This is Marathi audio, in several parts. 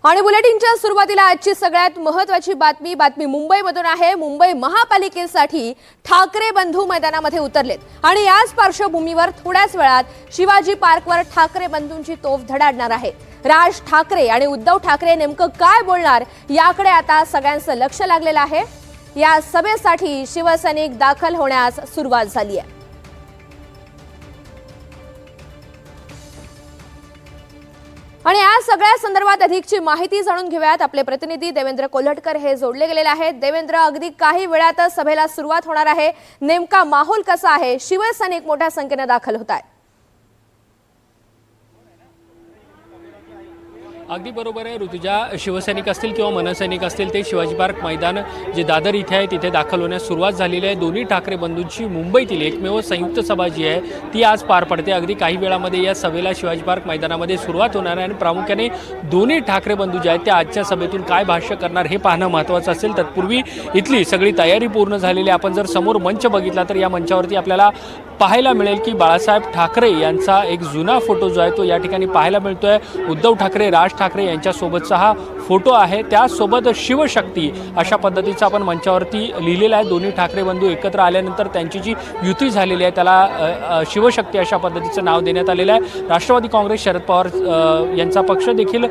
आणि बुलेटिनच्या सुरुवातीला आजची सगळ्यात महत्त्वाची बातमी मुंबईमधून आहे। मुंबई महापालिकेसाठी ठाकरे बंधू मैदानामध्ये उतरलेत आणि याच पार्श्वभूमीवर थोड्याच वेळात शिवाजी पार्कवर ठाकरे बंधूंची तोफ धडाडणार आहे। राज ठाकरे आणि उद्धव ठाकरे नेमकं काय बोलणार याकडे आता सगळ्यांचं लक्ष लागलेलं आहे। या सभेसाठी शिवसैनिक दाखल होण्यास सुरुवात झाली आहे। आणि या सगळ्या संदर्भात अधिकची माहिती जाणून घेऊयात। आपले प्रतिनिधी देवेंद्र कोल्हटकर हे जोडले गेलेले आहेत। देवेंद्र, अगदी काही वेळातच सभेला सुरुवात होणार आहे, नेमका माहोल कसा आहे? शिवसैनिक मोठ्या संख्येने दाखल होत आहेत। अगदी बरोबर आहे ऋतुजा। शिवसैनिक असतील किंवा मनसैनिक असतील ते शिवाजी पार्क मैदान जे दादर इथे आहे तिथे दाखल होण्यास सुरुवात झालेली आहे। दोन्ही ठाकरे बंधूंची मुंबईतील एकमेव संयुक्त सभा जी आहे ती आज पार पडते। अगदी काही वेळामध्ये या सभेला शिवाजी पार्क मैदानामध्ये सुरुवात होणार आहे आणि प्रामुख्याने दोन्ही ठाकरे बंधू जे आहेत ते आजच्या सभेतून काय भाष्य करणार हे पाहणं महत्त्वाचं असेल। तत्पूर्वी इथली सगळी तयारी पूर्ण झालेली आहे। आपण जर समोर मंच बघितला तर या मंचावरती आपल्याला पाहायला मिळेल की बाळासाहेब ठाकरे यांचा एक जुना फोटो जो आहे तो या ठिकाणी पाहायला मिळतोय। उद्धव ठाकरे, राज ठाकरे यांच्यासोबतचा हा फोटो आहे। त्यासोबत शिवशक्ती अशा पद्धतीचा आपण मंचावरती लिहिलेला आहे। दोन्ही ठाकरे बंधू एकत्र आल्यानंतर त्यांची जी युती झालेली आहे त्याला शिवशक्ती अशा पद्धतीचं नाव देण्यात आलेलं आहे। राष्ट्रवादी काँग्रेस, शरद पवार यांचा पक्ष देखील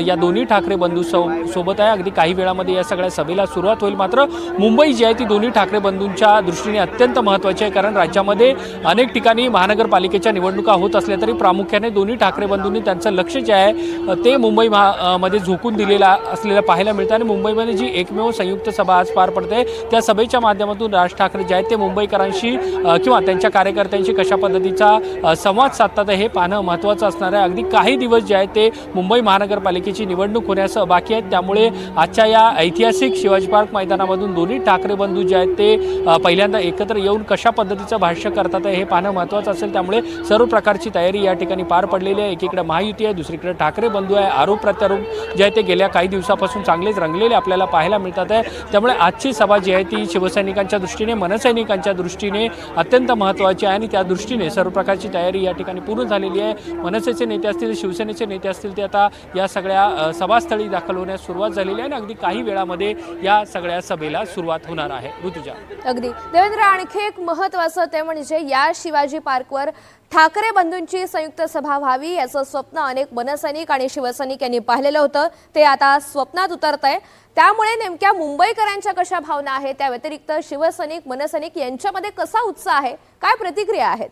या दोन्ही ठाकरे बंधू सोबत आहे। अगदी काही वेळामध्ये या सगळ्या सभेला सुरुवात होईल। मात्र मुंबई जी आहे ती दोन्ही ठाकरे बंधूंच्या दृष्टीने अत्यंत महत्त्वाची आहे, कारण राज्यामध्ये अनेक ठिकाणी महानगरपालिकेच्या निवडणुका होत असल्या तरी प्रामुख्याने दोन्ही ठाकरे बंधूंनी त्यांचं लक्ष जे आहे ते मुंबई मध्ये झोकून दिलेलं असलेलं पाहायला मिळतं। आणि मुंबईमध्ये जी एकमेव संयुक्त सभा आज पार पडते त्या माध्यमातून राज ठाकरे जे आहेत ते मुंबईकरांशी किंवा त्यांच्या कार्यकर्त्यांशी कशा पद्धतीचा संवाद साधतात हे पाहणं महत्त्वाचं असणार आहे। अगदी काही दिवस जे आहेत ते मुंबई महानगरपालिकेची निवडणूक होण्यास बाकी आहेत, त्यामुळे आजच्या या ऐतिहासिक शिवाजी पार्क मैदानामधून दोन्ही ठाकरे बंधू जे आहेत ते पहिल्यांदा एकत्र येऊन कशा पद्धतीचं भाष्य करतात हे पाहणं महत्त्वाचं असेल। त्यामुळे सर्व प्रकारची तयारी या ठिकाणी पार पडलेली आहे। एकीकडे महायुती आहे, दुसरीकडे ठाकरे बंधू आहे। आरोप प्रत्यारोप जे आहे ते गेल्या काही दिवसापासून चांगलेच रंगलेले आपल्याला पाहायला मिळतात आहे। त्यामुळे आजची सभा जी आहे ती शिवसैनिकांच्या दृष्टीने, मनसैनिकांच्या दृष्टीने अत्यंत महत्त्वाची आहे आणि त्या दृष्टीने सर्व प्रकारची तयारी या ठिकाणी पूर्ण झालेली आहे। मनसेचे नेते असतील, शिवसेनेचे नेते असतील ते आता या सगळ्या सभास्थळी दाखल होण्यास सुरुवात झालेली आहे आणि अगदी काही वेळामध्ये या सगळ्या सभेला सुरुवात होणार आहे। ऋतुजा, अगदी देवेंद्र, आणखी एक महत्त्वाचं ते म्हणजे या शिवाजी पार्कवर ठाकरे बंधूंची संयुक्त सभा व्हावी याचं स्वप्न अनेक मनसैनिक आणि शिवसैनिक यांनी पाहिलेलं होतं, ते आता स्वप्नात उतरतंय। त्यामुळे नेमक्या मुंबईकरांच्या कशा भावना आहेत, त्या व्यतिरिक्त शिवसैनिक, मनसैनिक यांच्यामध्ये कसा उत्साह आहे, काय प्रतिक्रिया आहेत?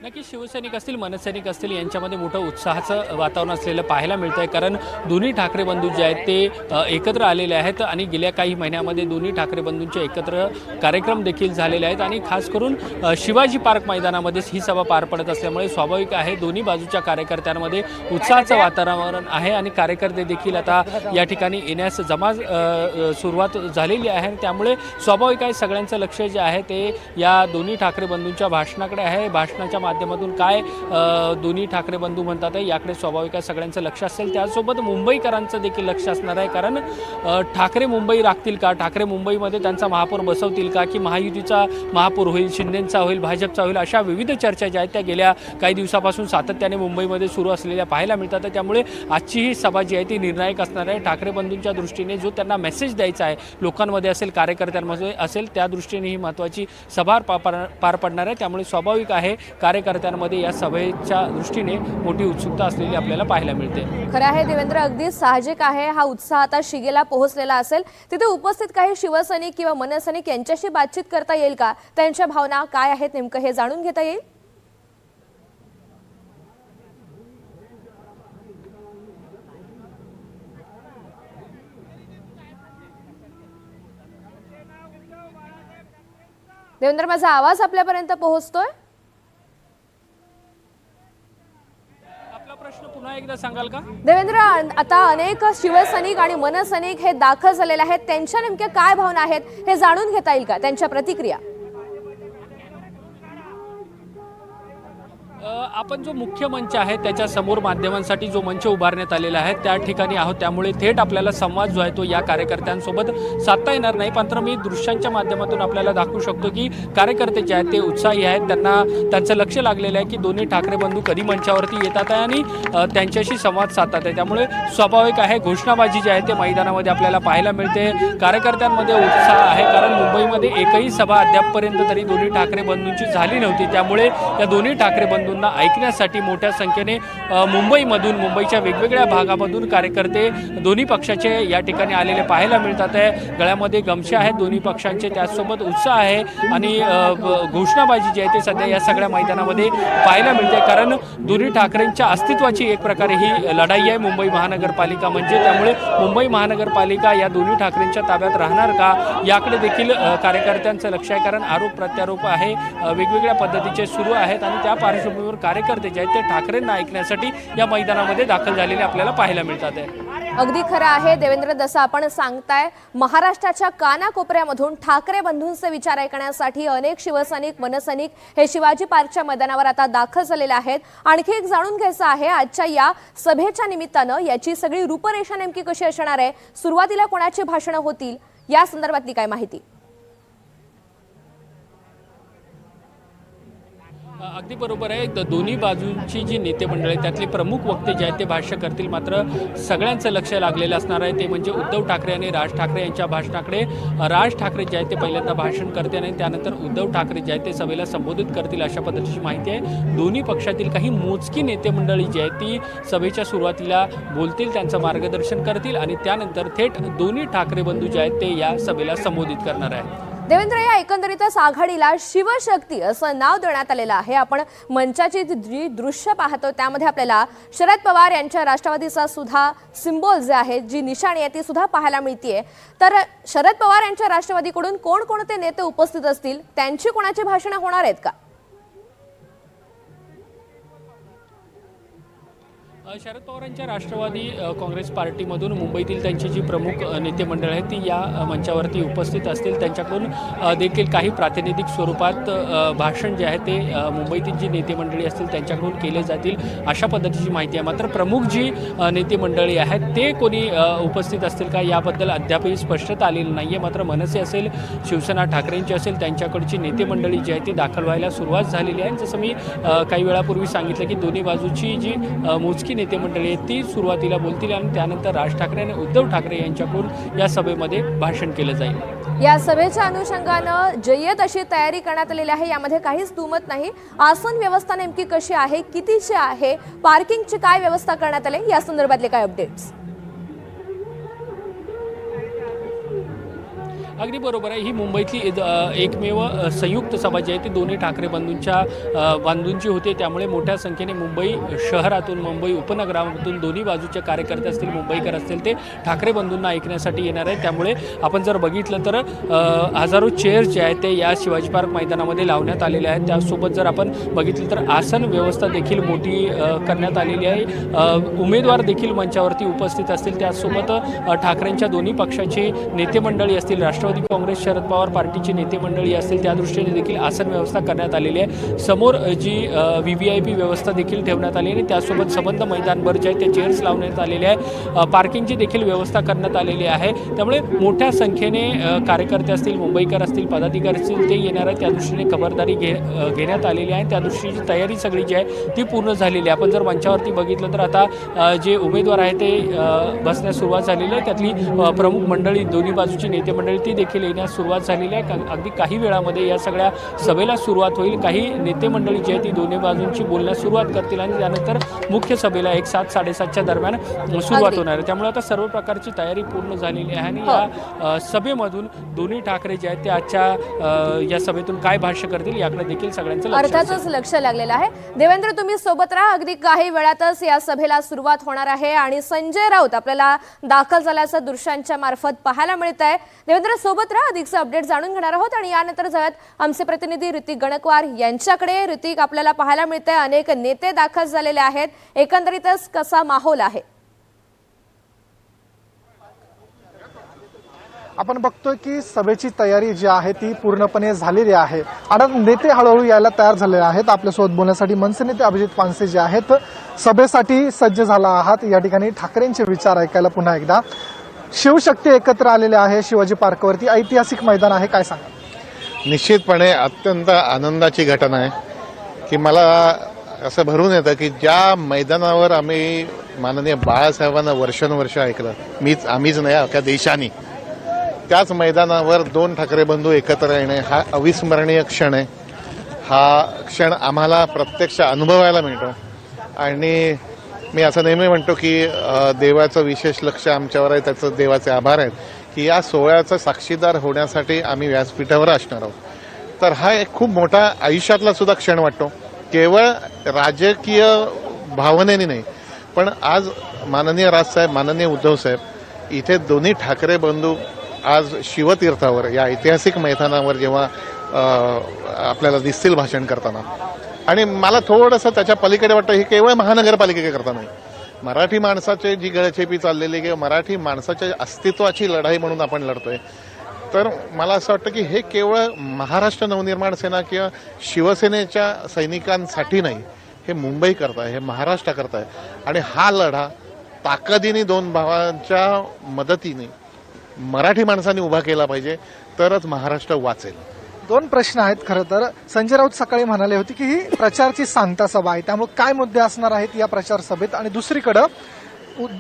नक्की शिवसैनिक असतील, मनसैनिक असतील यांच्यामध्ये मोठं उत्साहाचं वातावरण असलेलं पाहायला मिळतं आहे, कारण दोन्ही ठाकरे बंधू जे आहेत ते एकत्र आलेले आहेत आणि गेल्या काही महिन्यामध्ये दोन्ही ठाकरे बंधूंचे एकत्र कार्यक्रम देखील झालेले आहेत आणि खास करून शिवाजी पार्क मैदानामध्येच ही सभा पार पडत असल्यामुळे स्वाभाविक आहे दोन्ही बाजूच्या कार्यकर्त्यांमध्ये उत्साहाचं वातावरण आहे आणि कार्यकर्ते देखील आता या ठिकाणी येण्यास सुरुवात झालेली आहे। त्यामुळे स्वाभाविक आहे सगळ्यांचं लक्ष जे आहे ते या दोन्ही ठाकरे बंधूंच्या भाषणाकडे आहे। भाषणाच्या माध्यमातून काय दोन्ही ठाकरे बंधू म्हणतात याकडे स्वाभाविक आहे सगळ्यांचं लक्ष असेल। त्यासोबत मुंबईकरांचं देखील लक्ष असणार आहे, कारण ठाकरे मुंबई राखतील का, ठाकरे मुंबईमध्ये त्यांचा महापौर बसवतील का, की महायुतीचा महापौर होईल, शिंदेंचा होईल, भाजपचा होईल, अशा विविध चर्चा ज्या आहेत त्या गेल्या काही दिवसापासून सातत्याने मुंबईमध्ये सुरू असलेल्या पाहायला मिळतात। त्यामुळे आजची ही सभा जी आहे ती निर्णायक असणार आहे। ठाकरे बंधूंच्या दृष्टीने जो त्यांना मेसेज द्यायचा आहे लोकांमध्ये असेल, कार्यकर्त्यांमध्ये असेल, त्या दृष्टीने ही महत्त्वाची सभा पार पडणार आहे। त्यामुळे स्वाभाविक आहे कार्यकर्त्यांमध्ये या सभेच्या दृष्टीने मोठी उत्सुकता असलेली आपल्याला पाहायला मिळते। खरं आहे देवेंद्र, अगदी साहजिक आहे हा उत्साह आता शिगेला पोहोचलेला असेल। तिथे उपस्थित काही शिवसैनिक किंवा मनसैनिक यांच्याशी बातचीत करता येईल का, त्यांच्या भावना काय आहेत नेमकं हे जाणून घेता येईल? देवेंद्र, माझा आवाज आपल्यापर्यंत पोहोचतोय? प्रश्न पुन्हा एकदा सांगाल का देवेंद्र? आता अनेक शिवसैनिक आणि मनसैनिक हे दाखल झालेले आहेत, त्यांच्या नेमक्या काय भावना आहेत हे जाणून घेता येईल का, त्यांच्या प्रतिक्रिया? आपण जो मुख्य मंच आहे त्याच्या समोर माध्यमांसाठी जो मंच उभारण्यात आलेला आहे त्या ठिकाणी आहोत, त्यामुळे थेट आपल्याला संवाद जो आहे तो या कार्यकर्त्यांसोबत साधता येणार नाही. मात्र मी दृश्यांच्या माध्यमातून आपल्याला दाखवू शकतो की कार्यकर्ते जे आहेत ते उत्साही आहेत. त्यांचं लक्ष लागलेलं आहे की दोन्ही ठाकरे बंधू कधी मंचावरती येतात आहे आणि त्यांच्याशी संवाद साधतात आहे. त्यामुळे स्वाभाविक आहे घोषणाबाजी जी आहे ते मैदानामध्ये आपल्याला पाहायला मिळते. कार्यकर्त्यांमध्ये उत्साह आहे, कारण मुंबईमध्ये एकही सभा अद्यापपर्यंत तरी दोन्ही ठाकरे बंधूंची झाली नव्हती. त्यामुळे या दोन्ही ठाकरे बंधूंना ऐकण्यासाठी मोठ्या संख्येने मुंबईच्या वेगवेगळ्या भागामधून कार्यकर्ते दोन्ही पक्षाचे या ठिकाणी आलेले पाहायला मिळतात आहे. गळ्यामध्ये गमछे आहेत दोन्ही पक्षांचे, त्याचसोबत उत्साह आहे आणि घोषणाबाजी जी आहे ते सध्या या सगळ्या मैदानामध्ये पाहायला मिळते. कारण दोन्ही ठाकरेंच्या अस्तित्वाची एक प्रकारे ही लढाई आहे मुंबई महानगरपालिका म्हणजे. त्यामुळे मुंबई महानगरपालिका या दोन्ही ठाकरेंच्या ताब्यात राहणार का याकडे देखील कार्यकर्त्यांचं लक्ष आहे. कारण आरोप प्रत्यारोप आहे वेगवेगळ्या पद्धतीचे सुरू आहेत आणि त्या पार्श्वभूमीवर कार्यकर्ते जे आहेत ते ठाकरेंना ऐकण्यासाठी या मैदानामध्ये दाखल झालेले आपल्याला पाहायला मिळतात आहे. अगदी खरं आहे देवेंद्र, जसं आपण सांगताय महाराष्ट्राच्या कानाकोपऱ्यामधून ठाकरे बंधूंचे विचार ऐकण्यासाठी अनेक शिवसैनिक मनसैनिक हे शिवाजी पार्कच्या मैदानावर आता दाखल झालेले आहेत. आणखी एक जाणून घ्यायचं आहे आजच्या या सभेच्या निमित्तानं याची सगळी रूपरेषा नेमकी कशी असणार आहे, सुरुवातीला कोणाची भाषणं होतील या संदर्भातली काय माहिती? अगदी बरोबर आहे. दोन्ही बाजूंची जी नेते मंडळ आहे त्यातले प्रमुख वक्ते जे आहेत ते भाष्य करतील. मात्र सगळ्यांचं लक्ष लागलेलं असणार आहे ते म्हणजे उद्धव ठाकरे आणि राज ठाकरे यांच्या भाषणाकडे. राज ठाकरे जे आहेत ते पहिल्यांदा भाषण करते आणि त्यानंतर उद्धव ठाकरे जे आहेत ते सभेला संबोधित करतील अशा पद्धतीची माहिती आहे. दोन्ही पक्षातील काही मोजकी नेते मंडळी जी आहेत ती सभेच्या सुरुवातीला बोलतील, त्यांचं मार्गदर्शन करतील आणि त्यानंतर थेट दोन्ही ठाकरे बंधू जे आहेत ते या सभेला संबोधित करणार आहेत. देवेंद्र, या एकंदरीतच आघाडीला शिवशक्ती असं नाव देण्यात आलेलं आहे. आपण मंचाची जी दृश्य पाहतो त्यामध्ये आपल्याला शरद पवार यांच्या राष्ट्रवादीचा सुद्धा सिम्बॉल जे आहे, जी निशाणी आहे ती सुद्धा पाहायला मिळते. तर शरद पवार यांच्या राष्ट्रवादीकडून कोणकोणते नेते उपस्थित असतील, त्यांची कोणाची भाषणं होणार आहेत का? शरद पवारांच्या राष्ट्रवादी काँग्रेस पार्टीमधून मुंबईतील त्यांची जी प्रमुख नेते मंडळ आहेत ती या मंचावरती उपस्थित असतील. त्यांच्याकडून देखील काही प्रातिनिधिक स्वरूपात भाषण जे आहे ते मुंबईतील जी नेते मंडळी असतील त्यांच्याकडून केले जातील अशा पद्धतीची माहिती आहे. मात्र प्रमुख जी नेते मंडळी आहेत ते कोणी उपस्थित असतील का याबद्दल अद्यापही स्पष्टता आलेली नाही आहे. मात्र मनसे असेल, शिवसेना ठाकरेंची असेल त्यांच्याकडची नेते मंडळी जी आहे ती दाखल व्हायला सुरुवात झालेली आहे. जसं मी काही वेळापूर्वी सांगितलं की दोन्ही बाजूची जी मोजकी नेते मंडळी आहेत ती सुरुवातीला बोलतील आणि त्यानंतर राज ठाकरे आणि उद्धव ठाकरे यांच्याकडून या सभेमध्ये भाषण केलं जाईल. या सभेच्या अनुषंगानं जय्यत अशी तयारी करण्यात आलेली आहे, यामध्ये काहीच दुमत नाही. आसन व्यवस्था नेमकी कशी आहे, कितीची आहे, पार्किंगची काय व्यवस्था करण्यात आली या संदर्भातले काय अपडेट्स? अगदी बरोबर आहे. ही मुंबईतली एकमेव संयुक्त सभा जी आहे ती दोन्ही ठाकरे बांधूंची होते. त्यामुळे मोठ्या संख्येने मुंबई शहरातून, मुंबई उपनगरातून दोन्ही बाजूचे कार्यकर्ते असतील, मुंबईकर असतील ते ठाकरे बंधूंना ऐकण्यासाठी येणार आहेत. त्यामुळे आपण जर बघितलं तर हजारो चेअर्स जे आहेत ते या शिवाजी पार्क मैदानामध्ये लावण्यात आलेले आहेत. त्यासोबत जर आपण बघितलं तर आसन व्यवस्था देखील मोठी करण्यात आलेली आहे. उमेदवार देखील मंचावरती उपस्थित असतील. त्यासोबत ठाकरेंच्या दोन्ही पक्षाची नेते मंडळी असतील, राष्ट्रवादी काँग्रेस शरद पवार पार्टीची नेते मंडळी असतील त्या दृष्टीने देखील आसन व्यवस्था करण्यात आलेली आहे. समोर जी VVIP व्यवस्था देखील ठेवण्यात आली आणि त्यासोबत संबंध मैदानभर जे आहे ते चेअर्स लावण्यात आलेले आहे. पार्किंगची देखील व्यवस्था करण्यात आलेली आहे. त्यामुळे मोठ्या संख्येने कार्यकर्ते असतील, मुंबईकर असतील, पदाधिकारी असतील ते येणार आहेत. त्या दृष्टीने खबरदारी घेण्यात आलेली आहे. त्या दृष्टीची तयारी सगळी जी आहे ती पूर्ण झालेली आहे. आपण जर मंचावरती बघितलं तर आता जे उमेदवार आहे ते बसण्यास सुरुवात झालेली आहे. त्यातली प्रमुख मंडळी, दोन्ही बाजूची नेते मंडळी ती देखील येण्यास सुरुवात झालेली आहे. अगदी काही वेळामध्ये या सगळ्या सभेला सुरुवात होईल. काही नेते मंडळी जी आहे ती दोन्ही बाजूंची बोलण्यास सुरुवात करतील आणि त्यानंतर मुख्य सभेला 7-7:30च्या दरम्यान सुरुवात होणार आहे. त्यामुळे आता सर्व प्रकारची तयारी पूर्ण झालेली आहे आणि या सभेमधून दोन्ही ठाकरे जे आहेत ते आजच्या या सभेतून काय भाष्य करतील याकडे देखील सगळ्यांचं अर्थातच लक्ष लागलेलं आहे. देवेंद्र, तुम्ही सोबत राहा. अगदी काही वेळातच या सभेला सुरुवात होणार आहे आणि संजय राऊत आपल्याला दाखल झाल्याचं दृश्यांच्या मार्फत पाहायला मिळत आहे. देवेंद्र, सोबत राहा, अधिकचे अपडेट जाणून घेणार आहोत आणि यानंतर जाऊयात आमचे प्रतिनिधी ऋतिक गणकवार यांच्याकडे. ऋतिक, आपल्याला पाहायला मिळतंय अनेक नेते दाखल झालेले आहेत, एकंदरीतच कसा माहोल आहे? आपण बघतोय की सभेची तयारी जी आहे ती पूर्णपणे झालेली आहे आणि नेते हळूहळू यायला तयार झालेले आहेत. आपल्यासोबत बोलण्यासाठी मनसे नेते अभिजित पानसे जे आहेत सभेसाठी सज्ज झाला आहात. या ठिकाणी ठाकरेंचे विचार ऐकायला पुन्हा एकदा. शिवशक्ती एकत्र आलेले आहे शिवाजी पार्कवरती, ऐतिहासिक मैदान आहे, काय सांगा? निश्चितपणे अत्यंत आनंदाची घटना आहे की मला असं भरून येतं की ज्या मैदानावर आम्ही माननीय बाळासाहेबांना वर्षानुवर्ष ऐकलं, आम्हीच नाही अख्ख्या देशाने, त्याच मैदानावर दोन ठाकरे बंधू एकत्र येणे हा अविस्मरणीय क्षण आहे. हा क्षण आम्हाला प्रत्यक्ष अनुभवायला मिळतो आणि मी असं नेहमी म्हणतो की देवाचं विशेष लक्ष आमच्यावर आहे, त्याचं देवाचे आभार आहेत की या सोहळ्याचा साक्षीदार होण्यासाठी आम्ही व्यासपीठावर असणार आहोत. तर हा एक खूप मोठा आयुष्यातला सुद्धा क्षण वाटतो, केवळ राजकीय भावनेने नाही, पण आज माननीय राजसाहेब, माननीय उद्धवसाहेब इथे दोन्ही ठाकरे बंधू आज शिवतीर्थावर या ऐतिहासिक मैदानावर जेव्हा आपल्याला दिसतील भाषण करताना, आणि मला थोडंसं त्याच्या पलीकडे वाटतं हे केवळ महानगरपालिकेकरता नाही, मराठी माणसाची जी गळचेपी चाललेली किंवा मराठी माणसाच्या अस्तित्वाची लढाई म्हणून आपण लढतोय. तर मला असं वाटतं की हे केवळ महाराष्ट्र नवनिर्माण सेना किंवा शिवसेनेच्या सैनिकांसाठी नाही, हे मुंबई करताय, हे महाराष्ट्र करताय. आणि हा लढा ताकदीने दोन भावांच्या मदतीने मराठी माणसांनी उभा केला पाहिजे, तरच महाराष्ट्र वाचेल. दोन प्रश्न आहेत. खरं तर संजय राऊत सकाळी म्हणाले होते की ही प्रचारची सांगता सभा आहे, त्यामुळे काय मुद्दे असणार आहेत या प्रचार सभेत. आणि दुसरीकडे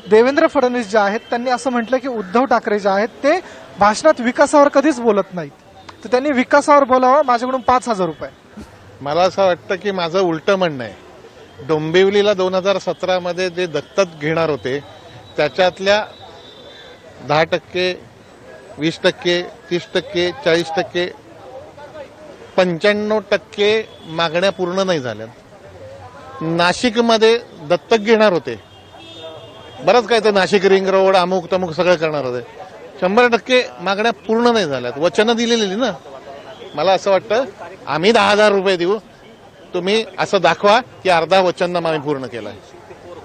देवेंद्र फडणवीस जे आहेत त्यांनी असं म्हटलं की उद्धव ठाकरे जे आहेत ते भाषणात विकासावर कधीच बोलत नाहीत, तर त्यांनी विकासावर बोलावं, माझ्याकडून 5,000 रुपये. मला असं वाटतं की माझं उलटं म्हणणं आहे. डोंबिवलीला 2017 जे दत्तक घेणार होते त्याच्यातल्या 10%, 20%, 30%, 40%, 95% मागण्या पूर्ण नाही झाल्या. नाशिकमध्ये दत्तक घेणार होते, बरंच काय ते नाशिक रिंग रोड अमुक तमुक सगळं करणार होते, 100% मागण्या पूर्ण नाही झाल्यात. वचनं दिलेली ना. मला असं वाटतं आम्ही 10,000 रुपये देऊ, तुम्ही असं दाखवा की अर्धा वचननामा आम्ही पूर्ण केलाय.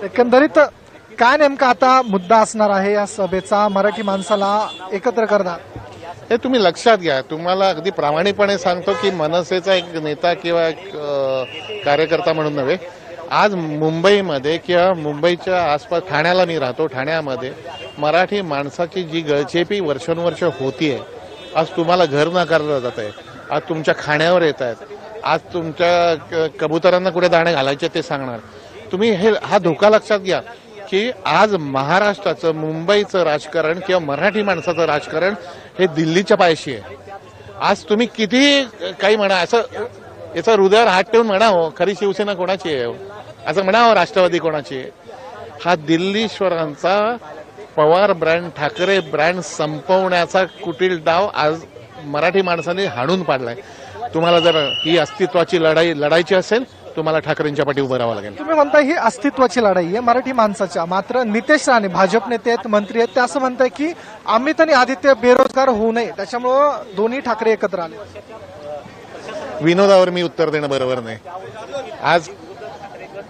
एकंदरीत काय नेमका आता मुद्दा असणार आहे या सभेचा, मराठी माणसाला एकत्र करणार? हे तुम्ही लक्षात घ्या. तुम्हाला अगदी प्रामाणिकपणे सांगतो की मनसेचा एक नेता किंवा एक कार्यकर्ता म्हणून नव्हे, आज मुंबईमध्ये किंवा मुंबईच्या आसपास, ठाण्याला मी राहतो, ठाण्यामध्ये मराठी माणसाची जी गळचेपी वर्षानुवर्ष होतीये, आज तुम्हाला घर नाकारलं जात आहे, आज तुमच्या खाण्यावर येत आहेत, आज तुमच्या कबुतरांना कुठे दाणे घालायचे ते सांगणार. तुम्ही हा धोका लक्षात घ्या की आज महाराष्ट्राचं, मुंबईचं राजकारण किंवा मराठी माणसाचं राजकारण हे दिल्लीच्या पायाशी आहे. आज तुम्ही किती काही म्हणा, असं याचा हृदयावर हात ठेवून म्हणा हो खरी शिवसेना कोणाची आहे, असं म्हणा हो राष्ट्रवादी कोणाची आहे. हा दिल्लीश्वरांचा पवार ब्रँड, ठाकरे ब्रँड संपवण्याचा कुटील डाव आज मराठी माणसाने हाणून पाडलाय. तुम्हाला जर ही अस्तित्वाची लढाई लढायची असेल, तुम्हाला ठाकरेंच्या पाठी उभं राहावं लागेल. तुम्ही म्हणताय ही अस्तित्वाची लढाई आहे मराठी माणसाच्या, मात्र नितेश राणे भाजप नेते आहेत, मंत्री आहेत, ते असं म्हणताय की अमित आणि आदित्य बेरोजगार होऊ नये, त्याच्यामुळं दोन्ही ठाकरे एकत्र आले. विनोदावर मी उत्तर देणं बरोबर नाही. आज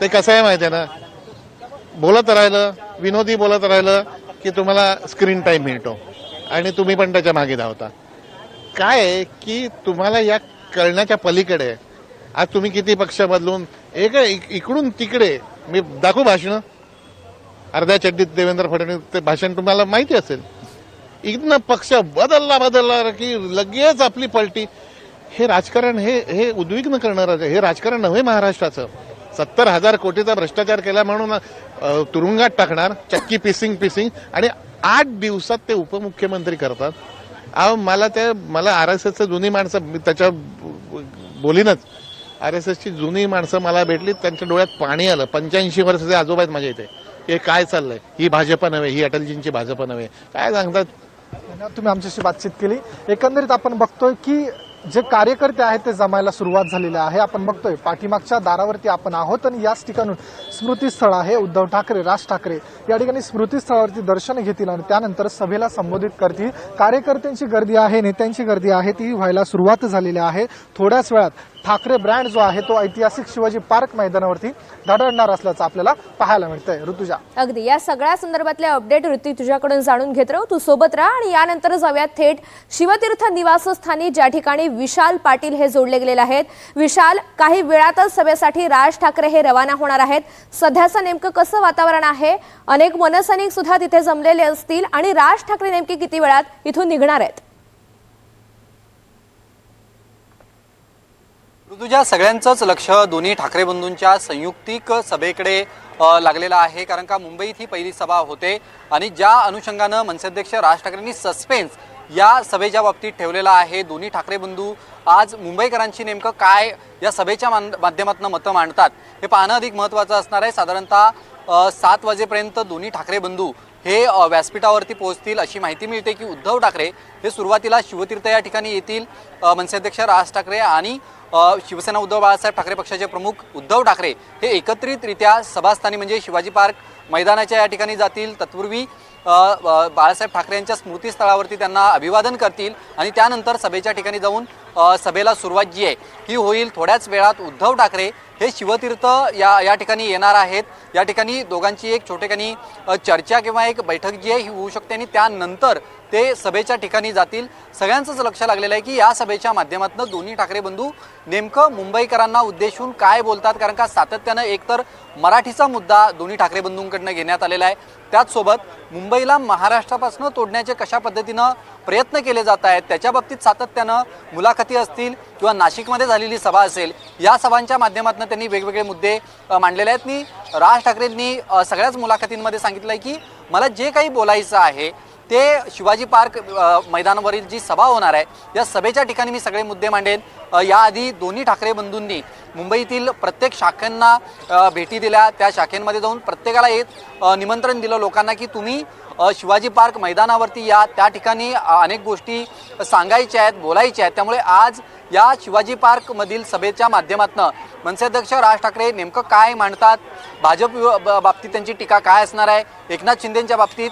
ते कसं आहे माहिती आहे ना, बोलत राहिलं, विनोदी बोलत राहिलं की तुम्हाला स्क्रीन टाइम मिळतो आणि तुम्ही पण त्याच्या मागे धावता. काय आहे की तुम्हाला या कळण्याच्या पलीकडे आज तुम्ही किती पक्ष बदलून इकडून तिकडे, मी दाखवू भाषण, अर्ध्या चड्डीत देवेंद्र फडणवीस ते भाषण तुम्हाला माहिती असेल, इथनं पक्ष बदलला की लगेच आपली पलटी. हे राजकारण हे उद्विग्न करणारं, हे राजकारण नव्हे महाराष्ट्राचं. 70,000 कोटीचा भ्रष्टाचार केला म्हणून तुरुंगात टाकणार, चक्की पिसिंग आणि 8 दिवसात ते उपमुख्यमंत्री करतात. मला RSSचं जुनी माणसं, मी त्याच्या बोलीनच, RSSची जुनी माणसं मला भेटली, त्यांच्या डोळ्यात पाणी आलं. 85 वर्षाचे आजोबा आहेत माझ्या इथे. हे काय चाललंय, ही भाजप नव्हे, ही अटलजींची भाजप नव्हे, काय सांगतात. तुम्ही आमच्याशी बातचीत केली. एकंदरीत आपण बघतोय की जे कार्यकर्ते आहेत ते जमायला सुरुवात झालेली आहे. आपण बघतोय पाठीमागच्या दारावरती आपण आहोत आणि याच ठिकाणून स्मृतीस्थळ आहे. उद्धव ठाकरे, राज ठाकरे या ठिकाणी स्मृतीस्थळावरती दर्शन घेतील आणि त्यानंतर सभेला संबोधित करतील. कार्यकर्त्यांची गर्दी आहे, नेत्यांची गर्दी आहे, ती व्हायला सुरुवात झालेली आहे. थोड्याच वेळात ठाकरे ब्रँड जो आहे तो ऐतिहासिक शिवाजी पार्क मैदानावरती धडधडणार असल्याचं आपल्याला पाहायला मिळतंय. ऋतुजा, अगदी या सगळ्या संदर्भातले अपडेट ऋती तुझ्याकडून जाणून घेत राहू. तू सोबत राहा आणि यानंतर जाऊयात थेट शिवतीर्थ निवासस्थानी, ज्या ठिकाणी विशाल पाटील हे जोडले गेलेले आहेत. विशाल, काही वेळातच सभेसाठी राज ठाकरे हे रवाना होणार आहेत. सध्याचं नेमकं कसं वातावरण आहे? अनेक मनसैनिक सुद्धा तिथे जमलेले असतील आणि राज ठाकरे नेमके किती वेळात इथून निघणार आहेत? ऋतुजा, सगळ्यांचंच लक्ष दोन्ही ठाकरे बंधूंच्या संयुक्तिक सभेकडे लागलेलं आहे. कारण का मुंबईत ही पहिली सभा होते आणि ज्या अनुषंगानं मनसेअध्यक्ष राज ठाकरेंनी सस्पेन्स या सभेच्या बाबतीत ठेवलेला आहे. दोन्ही ठाकरे बंधू आज मुंबईकरांची नेमकं काय या सभेच्या माध्यमातून मतं मांडतात हे पाहणं अधिक महत्त्वाचं असणार आहे. साधारणतः 7 वाजेपर्यंत दोन्ही ठाकरे बंधू हे व्यासपीठावरती पोहोचतील अशी माहिती मिळते की उद्धव ठाकरे हे सुरुवातीला शिवतीर्थ या ठिकाणी येतील. मनसेअध्यक्ष राज ठाकरे आणि शिवसेना उद्धव बाळासाहेब ठाकरे पक्षाचे प्रमुख उद्धव ठाकरे हे एकत्रितरित्या सभास्थानी म्हणजे शिवाजी पार्क मैदानाच्या या ठिकाणी जातील. तत्पूर्वी बाळासाहेब ठाकरे यांच्या स्मृतीस्थळावरती त्यांना अभिवादन करतील आणि त्यानंतर सभेच्या ठिकाणी जाऊन सभेला सुरुवात जी आहे ही होईल. थोड्याच वेळात उद्धव ठाकरे हे शिवतीर्थ या ठिकाणी येणार आहेत. या ठिकाणी दोघांची एक छोटेखानी चर्चा किंवा एक बैठक जी आहे ही होऊ शकते आणि त्यानंतर ते सभेच्या ठिकाणी जातील. सगळ्यांचंच लक्ष लागलेलं आहे की या सभेच्या माध्यमातून दोन्ही ठाकरे बंधू नेमकं मुंबईकरांना उद्देशून काय बोलतात. कारण का सातत्यानं एकतर मराठीचा मुद्दा दोन्ही ठाकरे बंधूंकडनं घेण्यात आलेला आहे, त्याचसोबत मुंबईला महाराष्ट्रापासून तोडण्याचे कशा पद्धतीनं प्रयत्न केले जात आहेत त्याच्या बाबतीत सातत्यानं मुलाखती असतील किंवा नाशिकमध्ये झालेली सभा असेल, या सभांच्या माध्यमातून त्यांनी वेगवेगळे मुद्दे मांडलेले आहेत. मी राज ठाकरेंनी सगळ्याच मुलाखतींमध्ये सांगितलं आहे की मला जे काही बोलायचं आहे ते शिवाजी पार्क मैदानावरील जी सभा होणार आहे या सभेच्या ठिकाणी मी सगळे मुद्दे मांडेन. याआधी दोन्ही ठाकरे बंधूंनी मुंबईतील प्रत्येक शाखांना भेटी दिल्या. त्या शाखेमध्ये जाऊन प्रत्येकाला एक निमंत्रण दिलं लोकांना की तुम्ही शिवाजी पार्क मैदानावरती या, त्या ठिकाणी अनेक गोष्टी सांगायच्या आहेत, बोलायच्या आहेत. त्यामुळे आज या शिवाजी पार्कमधील सभेच्या माध्यमातून मनसेअध्यक्ष राज ठाकरे नेमकं काय मांडतात, भाजप बाबतीत त्यांची टीका काय असणार आहे, एकनाथ शिंदेंच्या बाबतीत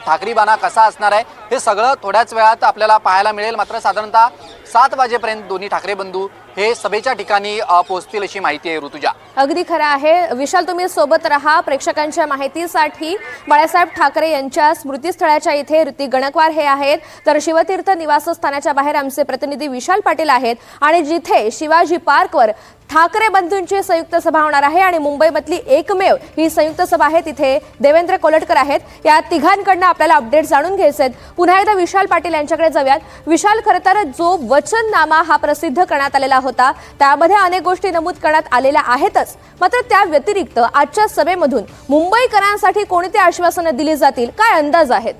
ठाकरी बाणा कसा असणार आहे, हे सगळं थोड्याच वेळात आपल्याला पाहायला मिळेल. मात्र साधारणतः 7 वाजेपर्यंत दोन्ही ठाकरे बंधू हे सभेच्या ठिकाणी पोहोचतील अशी माहिती आहे. ऋतुजा, अगदी खरं आहे. विशाल, तुम्ही सोबत राहा. प्रेक्षकांच्या माहितीसाठी बाळासाहेब ठाकरे यांच्या स्मृतीस्थळाच्या इथे ऋतिक गणकवार हे आहेत, तर शिवतीर्थ निवासस्थानाच्या बाहेर आमचे प्रतिनिधी विशाल पाटील आहेत आणि जिथे शिवाजी पार्कवर ठाकरे बंधूंची संयुक्त सभा होणार आहे आणि मुंबईमधली एकमेव ही संयुक्त सभा आहे, तिथे देवेंद्र कोलटकर आहेत. या तिघांकडनं आपल्याला अपडेट जाणून घ्यायचे आहेत. पुन्हा एकदा विशाल पाटील यांच्याकडे जाऊयात. विशाल, खरं तर जो वचननामा हा प्रसिद्ध करण्यात आलेला होता त्यामध्ये अनेक गोष्टी नमूद करण्यात आलेल्या आहेतच, मात्र त्या व्यतिरिक्त आजच्या सभेमधून मुंबईकरांसाठी कोणती आश्वासनं दिली जातील, काय अंदाज आहेत?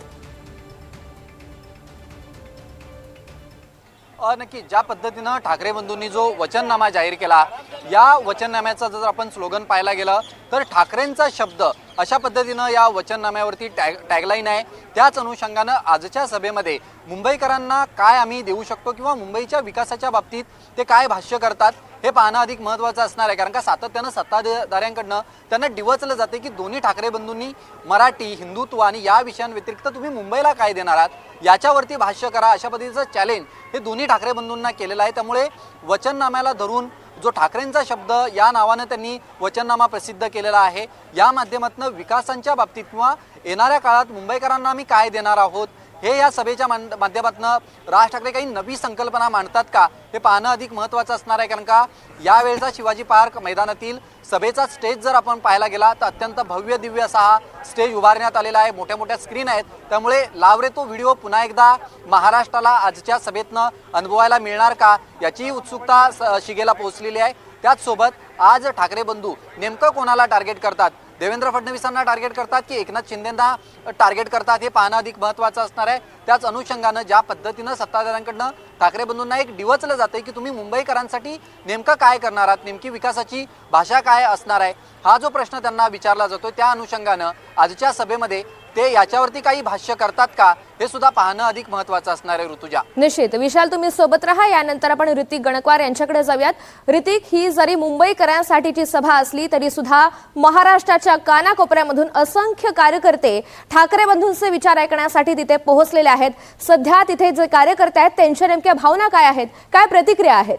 नक्की ज्या पद्धतीनं ठाकरे बंधूंनी जो वचननामा जाहीर केला, या वचननाम्याचा जर आपण स्लोगन पाहायला गेलं तर ठाकरेंचा शब्द अशा पद्धतीनं या वचननाम्यावरती टॅगलाईन आहे. त्याच अनुषंगानं आजच्या सभेमध्ये मुंबईकरांना काय आम्ही देऊ शकतो किंवा मुंबईच्या विकासाच्या बाबतीत ते काय भाष्य करतात हे पाहणं अधिक महत्त्वाचं असणार आहे. कारण का सातत्यानं सत्ताधाऱ्यांकडनं त्यांना डिवचलं जाते की दोन्ही ठाकरे बंधूंनी मराठी, हिंदुत्व आणि या विषयांव्यतिरिक्त तुम्ही मुंबईला काय देणार आहात याच्यावरती भाष्य करा, अशा पद्धतीचं चॅलेंज हे दोन्ही ठाकरे बंधूंना केलेलं आहे. त्यामुळे वचननाम्याला धरून जो ठाकरेंचा शब्द या नावानं त्यांनी वचननामा प्रसिद्ध केलेला आहे, या माध्यमातून विकासांच्या बाबतीत किंवा येणाऱ्या काळात मुंबईकरांना आम्ही काय देणार आहोत हे या सभेच्या माध्यमातून राज ठाकरे काही नवी संकल्पना मांडतात का हे पाहणं अधिक महत्त्वाचं असणार आहे. कारण का यावेळचा शिवाजी पार्क मैदानातील सभेचा स्टेज जर आपण पाहायला गेला तर अत्यंत भव्य दिव्य असा हा स्टेज उभारण्यात आलेला आहे. मोठ्या मोठ्या स्क्रीन आहेत, त्यामुळे लावरे तो व्हिडिओ पुन्हा एकदा महाराष्ट्राला आजच्या सभेतनं अनुभवायला मिळणार का याची उत्सुकता शिगेला पोहोचलेली आहे. त्याचसोबत आज ठाकरे बंधू नेमकं कोणाला टार्गेट करतात, देवेंद्र फडणवीसांना टार्गेट करतात की एकनाथ शिंदेंना टार्गेट करतात हे पाहणं अधिक महत्त्वाचं असणार आहे. त्याच अनुषंगानं ज्या पद्धतीनं सत्ताधाऱ्यांकडनं ठाकरे बंधूंना एक डिवचलं जातं की तुम्ही मुंबईकरांसाठी नेमकं काय करणार आहात, नेमकी विकासाची भाषा काय असणार आहे, हा जो प्रश्न त्यांना विचारला जातो, त्या अनुषंगानं आजच्या सभेमध्ये ते याच्यावरती काही भाष्य करतात का हे सुद्धा पाहणं अधिक महत्त्वाचं असणार आहे. ऋतुजा, निश्चित. विशाल, तुम्ही सोबत राहा. यानंतर आपण ऋतिक गणकवार यांच्याकडे जाऊयात. ऋतिक, ही जरी मुंबईकरांसाठीची सभा असली तरी सुद्धा महाराष्ट्राच्या कानाकोपऱ्यामधून असंख्य कार्यकर्ते ठाकरे बंधूंचे विचार ऐकण्यासाठी तिथे पोहोचलेले आहेत. सध्या तिथे जे कार्यकर्ते आहेत त्यांच्या नेमक्या भावना काय आहेत, काय प्रतिक्रिया आहेत?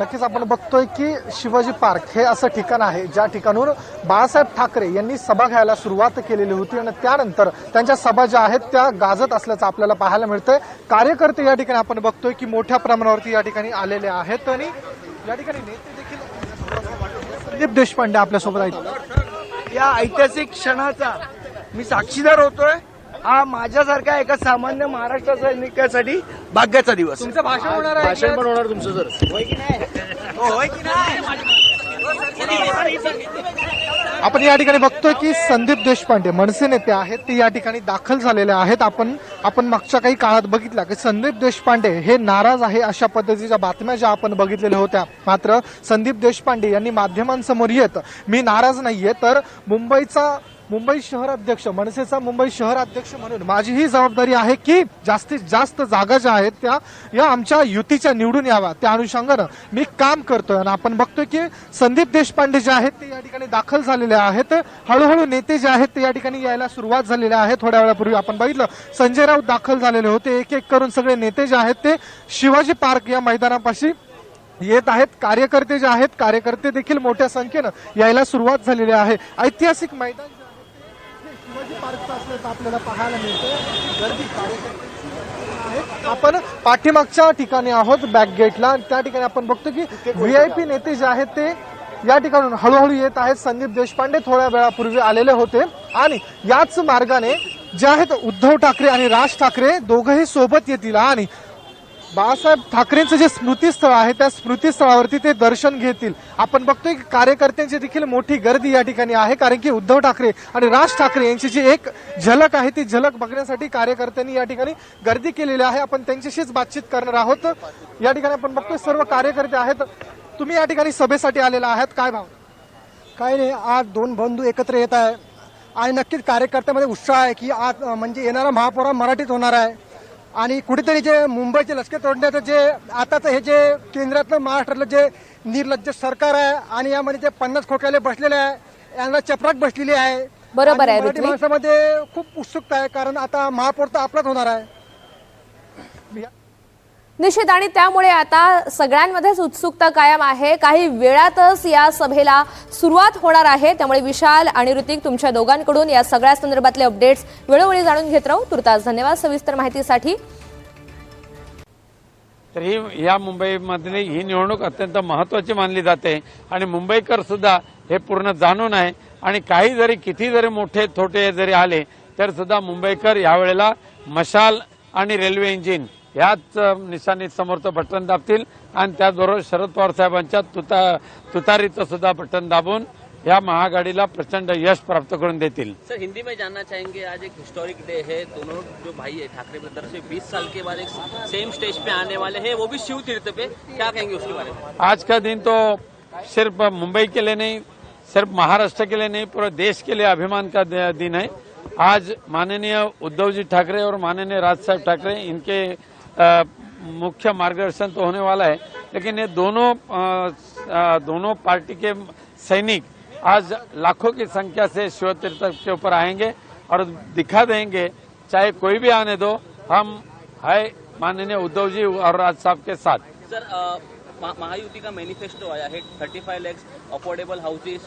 नक्कीच आपण बघतोय की शिवाजी पार्क हे असं ठिकाण आहे ज्या ठिकाणून बाळासाहेब ठाकरे यांनी सभा घ्यायला सुरुवात केलेली होती आणि त्यानंतर त्यांच्या सभा ज्या आहेत त्या गाजत असल्याचं आपल्याला पाहायला मिळतंय. कार्यकर्ते या ठिकाणी आपण बघतोय की मोठ्या प्रमाणावरती या ठिकाणी आलेले आहेत आणि या ठिकाणी नेते देखील संदीप देशपांडे आपल्यासोबत आहेत. या ऐतिहासिक क्षणाचा मी साक्षीदार होतोय. हा माझ्यासारख्या एका सामान्य महाराष्ट्र सैनिकासाठी भाग्याचा दिवस. तुमचं भाषण होणार आहे. भाषण पण होणार तुमचं सर. होय की नाही? आपण या ठिकाणी बघतोय की संदीप देशपांडे मनसे नेते आहेत ते या ठिकाणी दाखल झालेले आहेत. आपण मागच्या काही काळात बघितलं की संदीप देशपांडे हे नाराज आहे अशा पद्धतीच्या बातम्या ज्या आपण बघितलेल्या होत्या. मात्र संदीप देशपांडे यांनी माध्यमांसमोर येत मी नाराज नाहीये तर मुंबई शहर अध्यक्ष मनसेचा मुंबई शहर अध्यक्ष म्हणून माझी ही जबाबदारी आहे की जास्तीत जास्त जागा ज्या आहेत त्या या आमच्या युतीच्या निवडून याव्या त्या अनुषंगानं मी काम करतोय. आणि आपण बघतोय की संदीप देशपांडे जे आहेत ते या ठिकाणी दाखल झालेले आहेत. हळूहळू नेते जे आहेत ते या ठिकाणी यायला सुरुवात झालेली आहे. थोड्या वेळापूर्वी आपण बघितलं संजय राऊत दाखल झालेले होते. एक एक करून सगळे नेते जे आहेत ते शिवाजी पार्क या मैदानापाशी येत आहेत. कार्यकर्ते जे आहेत कार्यकर्ते देखील मोठ्या संख्येनं यायला सुरुवात झालेली आहे. ऐतिहासिक मैदान शिवाजी पार्कचं असल्याचं आपल्याला पाहायला मिळतं. गर्दी कार्यकर्त्यांची आहे. आपण पाठीमागच्या ठिकाणी आहोत बॅक गेटला. त्या ठिकाणी आपण बघतो की व्हीआयपी नेते जे आहेत ते या ठिकाणून हळूहळू येत आहेत. संदीप देशपांडे थोड्या वेळापूर्वी आलेले होते आणि याच मार्गाने जे आहेत उद्धव ठाकरे आणि राज ठाकरे दोघंही सोबत येतील आणि बाळासाहेब ठाकरेंचं जे स्मृतीस्थळ आहे त्या स्मृतीस्थळावरती ते दर्शन घेतील. आपण बघतोय की कार्यकर्त्यांची देखील मोठी गर्दी या ठिकाणी आहे कारण की उद्धव ठाकरे आणि राज ठाकरे यांची जी एक झलक आहे ती झलक बघण्यासाठी कार्यकर्त्यांनी या ठिकाणी गर्दी केलेली आहे. आपण त्यांच्याशीच बातचीत करणार आहोत. या ठिकाणी आपण बघतोय सर्व कार्यकर्ते आहेत. तुम्ही या ठिकाणी सभेसाठी आलेला आहात, काय भाव? काही नाही, आज दोन बंधू एकत्र येत आहे आणि नक्कीच कार्यकर्त्यामध्ये उत्साह आहे की आज म्हणजे येणारा महापौर मराठीत होणार आहे आणि कुठेतरी जे मुंबईचे लष्कर तोडण्याचं जे आताचं हे जे केंद्रातलं महाराष्ट्रातलं जे निर्लज्ज सरकार आहे आणि यामध्ये जे 50 खोक्याले बसलेले आहे यांना चपराक बसलेली आहे. बरोबर आहे आणि मराठी ऋत्विक. माणसामध्ये खूप उत्सुकता आहे कारण आता महापौर तर आपलाच होणार आहे. निश्चित आणि त्यामुळे आता सगळ्यांमध्येच उत्सुकता कायम आहे. काही वेळातच या सभेला सुरुवात होणार आहे. त्यामुळे विशाल आणि ऋतिक तुमच्या दोघांकडून या सगळ्या संदर्भातले अपडेट्स वेळोवेळी जाणून घेत राहू. तुर्तास धन्यवाद सविस्तर माहितीसाठी. तर ही या मुंबईमधली ही निवडणूक अत्यंत महत्त्वाची मानली जाते आणि मुंबईकर सुद्धा हे पूर्ण जाणून आहे आणि काही जरी किती जरी मोठे छोटे जरी आले तर सुद्धा मुंबईकर यावेळेला मशाल आणि रेल्वे इंजिन ह्याच निशाणीत समोरचं बटन दाबतील आणि त्याचबरोबर शरद पवार साहेबांच्या तुतारीचं सुद्धा बटन दाबून या महाआघाडीला प्रचंड यश प्राप्त करून देतील. सर हिंदी में जानना चाहेंगे, आज एक हिस्टोरिक डे है, दोनों जो भाई है ठाकरे ब्रदर्स से 20 साल के बाद एक सेम स्टेज पे आने वाले हैं, वो भी शिव तीर्थ पे, क्या कहेंगे उसके बारे में? आज का दिन तो सिर्फ मुंबई के लिए नहीं, सिर्फ महाराष्ट्र के लिए नहीं, पूरे देश के लिए अभिमान का दिन है. आज माननीय उद्धव जी ठाकरे और माननीय राज साहब ठाकरे इनके मुख्य मार्गदर्शन तो होने वाला है, लेकिन ये दोनों पार्टी के सैनिक आज लाखों की संख्या से शिव तीर्थ के ऊपर आएंगे और दिखा देंगे चाहे कोई भी आने दो, हम है माननीय उद्धव जी और राज साहब के साथ. सर महायुति का मैनिफेस्टो आया है, 35 लाख अफोर्डेबल हाउसेस,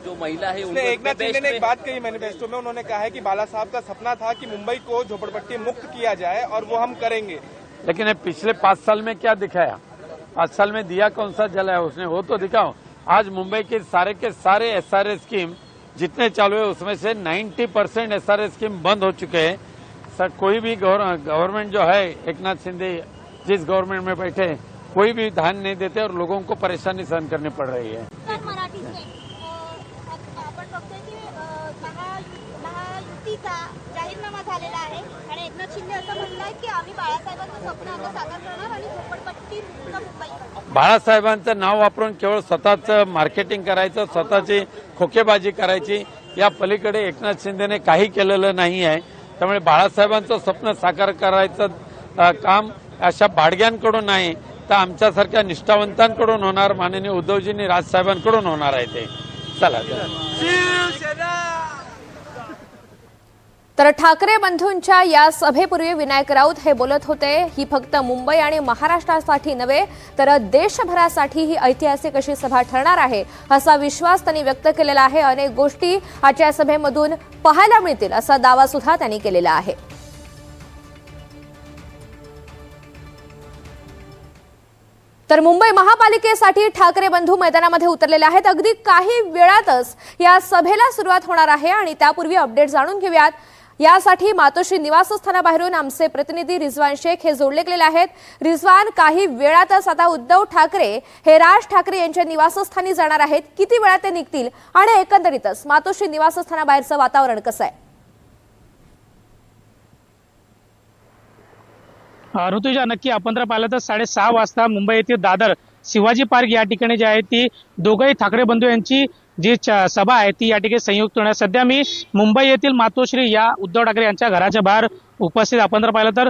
जो महिला है उनको एक नाथ शिंदे ने एक बात कही मैनिफेस्टो में, उन्होंने कहा है कि बाला साहब का सपना था कि मुंबई को झोपड़पट्टी मुक्त किया जाए और वो हम करेंगे. लेकिन ये पिछले 5 साल में क्या दिखाया? 5 साल में दिया कौन सा जलाया उसने, वो तो दिखाओ. आज मुंबई के सारे एसआरए स्कीम जितने चालू है उसमें से 90% एसआरए स्कीम बंद हो चुके हैं. सर कोई भी गवर्नमेंट जो है, एक नाथ शिंदे जिस गवर्नमेंट में बैठे कोई भी ध्यान नहीं देते और लोगों को परेशानी सहन करनी पड़ रही है. आपण बघतोय की महायुतीचा जाहीरनामा झालेला आहे आणि एकनाथ शिंदे असं म्हणलाय की आम्ही बाळासाहेबांचं स्वप्न आता साकार करणार आणि झोपडपट्टी मुक्त मुंबई. बाळासाहेबांचं नाव वापरून केवळ स्वतःचं मार्केटिंग करायचं, स्वतःची खोकेबाजी करायची, या पलीकडे एकनाथ शिंदेने काही केलेलं नाही आहे. त्यामुळे बाळासाहेबांचं स्वप्न साकार करायचं काम अशा बाडग्यांकडून नाही तर आमच्यासारख्या निष्ठावंतांकडून होणार, माननीय उद्धवजींनी राजसाहेबांकडून होणार आहे ते. चला तर ठाकरे बंधूंच्या या सभेपूर्वी विनायक राऊत हे बोलत होते, ही फक्त मुंबई आणि महाराष्ट्रासाठी नव्हे तर देशभरासाठी ही ऐतिहासिक अशी सभा ठरणार आहे असा विश्वास त्यांनी व्यक्त केलेला आहे। अनेक गोष्टी आजच्या सभेमधून पाहायला मिळतील असा दावा सुद्धा त्यांनी केलेला आहे। तर मुंबई महापालिकेसाठी ठाकरे बंधू मैदानामध्ये उतरलेले आहेत। अगदी काही वेळातच या सभेला सुरुवात होणार आहे आणि त्यापूर्वी अपडेट जाणून घेऊयात। यासाठी मातोश्री निवासस्थानाबाहेरून आमचे प्रतिनिधी रिजवान शेख हे जोडले गेलेले आहेत। रिजवान, काही वेळातच आता उद्धव ठाकरे हे राज ठाकरे यांच्या निवासस्थानी जाणार आहेत। किती वेळात ते निघतील आणि एकंदरीतच मातोश्री निवासस्थानाबाहेरचं वातावरण कसं आहे? ऋतुजा, नक्की आपण जर पाहिलं तर 6:30 वाजता मुंबई येथील दादर शिवाजी पार्क या ठिकाणी जे आहे ती दोघंही ठाकरे बंधू यांची जी सभा आहे ती या ठिकाणी संयुक्त होणार। सध्या मी मुंबई येथील मातोश्री या उद्धव ठाकरे यांच्या घराच्या बाहेर उपस्थित। आपण जर पाहिलं तर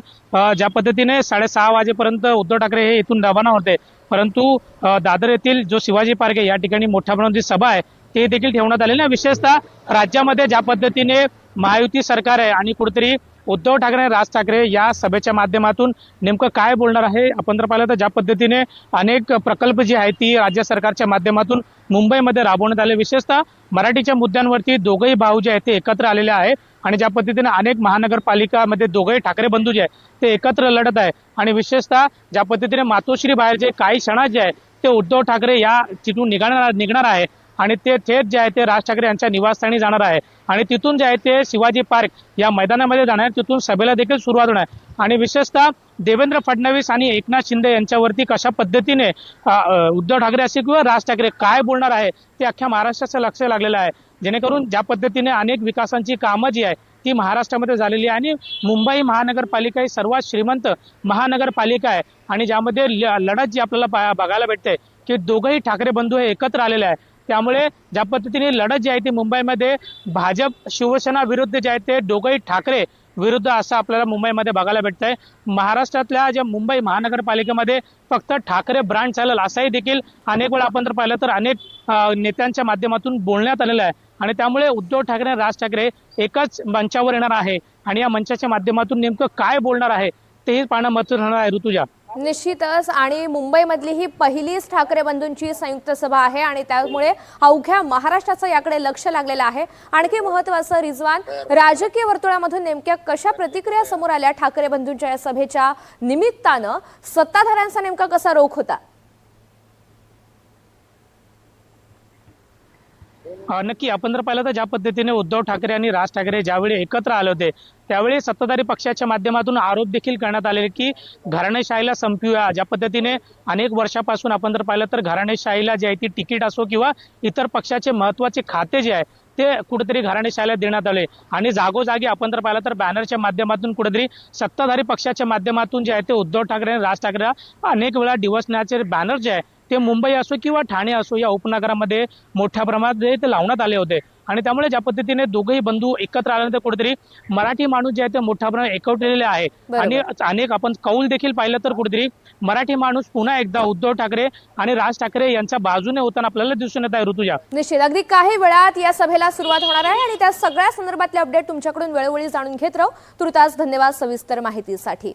ज्या पद्धतीने 6:30 वाजेपर्यंत उद्धव ठाकरे हे इथून रवाना होते, परंतु दादर येथील जो शिवाजी पार्क आहे या ठिकाणी मोठ्या प्रमाणात सभा आहे ते देखील ठेवण्यात आलेली आहे। विशेषतः राज्यामध्ये ज्या पद्धतीने महायुती सरकार आहे आणि कुठेतरी उद्धव ठाकरे आणि राज ठाकरे या सभेच्या माध्यमातून नेमकं काय बोलणार आहे, आपण जर पाहिलं तर ज्या पद्धतीने अनेक प्रकल्प जे आहेत ती राज्य सरकारच्या माध्यमातून मुंबईमध्ये राबवण्यात आले। विशेषतः मराठीच्या मुद्द्यांवरती दोघंही भाऊ जे आहेत ते एकत्र आलेले आहे आणि ज्या पद्धतीने अनेक महानगरपालिकामध्ये दोघंही ठाकरे बंधू जे आहेत ते एकत्र लढत आहे आणि विशेषतः ज्या पद्धतीने मातोश्री बाहेर जे काही क्षणात जे आहे ते उद्धव ठाकरे या तिथून निघणार आहे आणि ते थेट जे आहे ते राज ठाकरे यांच्या निवासस्थानी जाणार आहे आणि तिथून जे आहे ते शिवाजी पार्क या मैदानामध्ये जाणार, तिथून सभेला देखील सुरुवात होणार आणि विशेषतः देवेंद्र फडणवीस आणि एकनाथ शिंदे यांच्यावरती कशा पद्धतीने उद्धव ठाकरे असे किंवा राज ठाकरे काय बोलणार आहे ते अख्ख्या महाराष्ट्राचं लक्ष लागलेलं आहे। जेणेकरून ज्या पद्धतीने अनेक विकासांची कामं जी आहे ती महाराष्ट्रामध्ये झालेली आहे आणि मुंबई महानगरपालिका ही सर्वात श्रीमंत महानगरपालिका आहे आणि ज्यामध्ये लढत जी आपल्याला बघायला भेटते की दोघंही ठाकरे बंधू हे एकत्र आलेले आहे। त्यामुळे ज्या पद्धतीने लढत जी आहे ती मुंबईमध्ये भाजप शिवसेना विरुद्ध जे आहे ते दोघंही ठाकरे विरुद्ध असं आपल्याला मुंबईमध्ये बघायला भेटतंय। महाराष्ट्रातल्या ज्या मुंबई महानगरपालिकेमध्ये फक्त ठाकरे ब्रँड चालेल असंही देखील अनेक वेळा आपण जर पाहिलं तर अनेक नेत्यांच्या माध्यमातून बोलण्यात आलेलं आहे आणि त्यामुळे उद्धव ठाकरे आणि राज ठाकरे एकाच मंचावर येणार आहे आणि या मंचाच्या माध्यमातून नेमकं काय बोलणार आहे तेही पाहणं महत्त्वाचं होणार आहे। ऋतुजा, निश्चितच, आणि मुंबईमधली ही पहिलीच ठाकरे बंधूंची संयुक्त सभा आहे आणि त्यामुळे अवघ्या महाराष्ट्राचं याकडे लक्ष लागलेलं आहे। आणखी महत्त्वाचं रिजवान, राजकीय वर्तुळामधून नेमक्या कशा प्रतिक्रिया समोर आल्या ठाकरे बंधूंच्या या सभेच्या निमित्तानं? सत्ताधाऱ्यांचा नेमका कसा रोख होता? नक्की आपण जर पाहिलं तर ज्या पद्धतीने उद्धव ठाकरे आणि राज ठाकरे ज्यावेळी एकत्र आले होते त्यावेळी सत्ताधारी पक्षाच्या माध्यमातून आरोप देखील करण्यात आले की घराणेशाहीला संपवूया। ज्या पद्धतीने अनेक वर्षापासून आपण जर पाहिलं तर घराणेशाहीला जे आहे ती तिकीट असो किंवा इतर पक्षाचे महत्त्वाचे खाते जे आहे ते कुठेतरी घराणेशाहीला देण्यात आले आणि जागोजागी आपण जर पाहिलं तर बॅनरच्या माध्यमातून कुठेतरी सत्ताधारी पक्षाच्या माध्यमातून जे आहे ते उद्धव ठाकरे आणि राज ठाकरे अनेक वेळा डिवचण्याचे बॅनर जे आहे ते मुंबई असो किंवा ठाणे असो या उपनगरामध्ये मोठ्या प्रमाणात ते लावण्यात आले होते आणि त्यामुळे ज्या पद्धतीने दोघेही बंधू एकत्र आल्यानंतर कुठेतरी मराठी माणूस जे आहे ते मोठ्या प्रमाणात एकवटलेले आहे आणि अनेक आपण कौल देखील पाहिलं तर कुठेतरी मराठी माणूस पुन्हा एकदा उद्धव ठाकरे आणि राज ठाकरे यांच्या बाजूने होताना आपल्याला दिसून येत आहे। ऋतुजा, निश्चित, अगदी काही वेळात या सभेला सुरुवात होणार आहे आणि त्या सगळ्या संदर्भातले अपडेट तुमच्याकडून वेळोवेळी जाणून घेत राहू। तुर्तास धन्यवाद सविस्तर माहितीसाठी।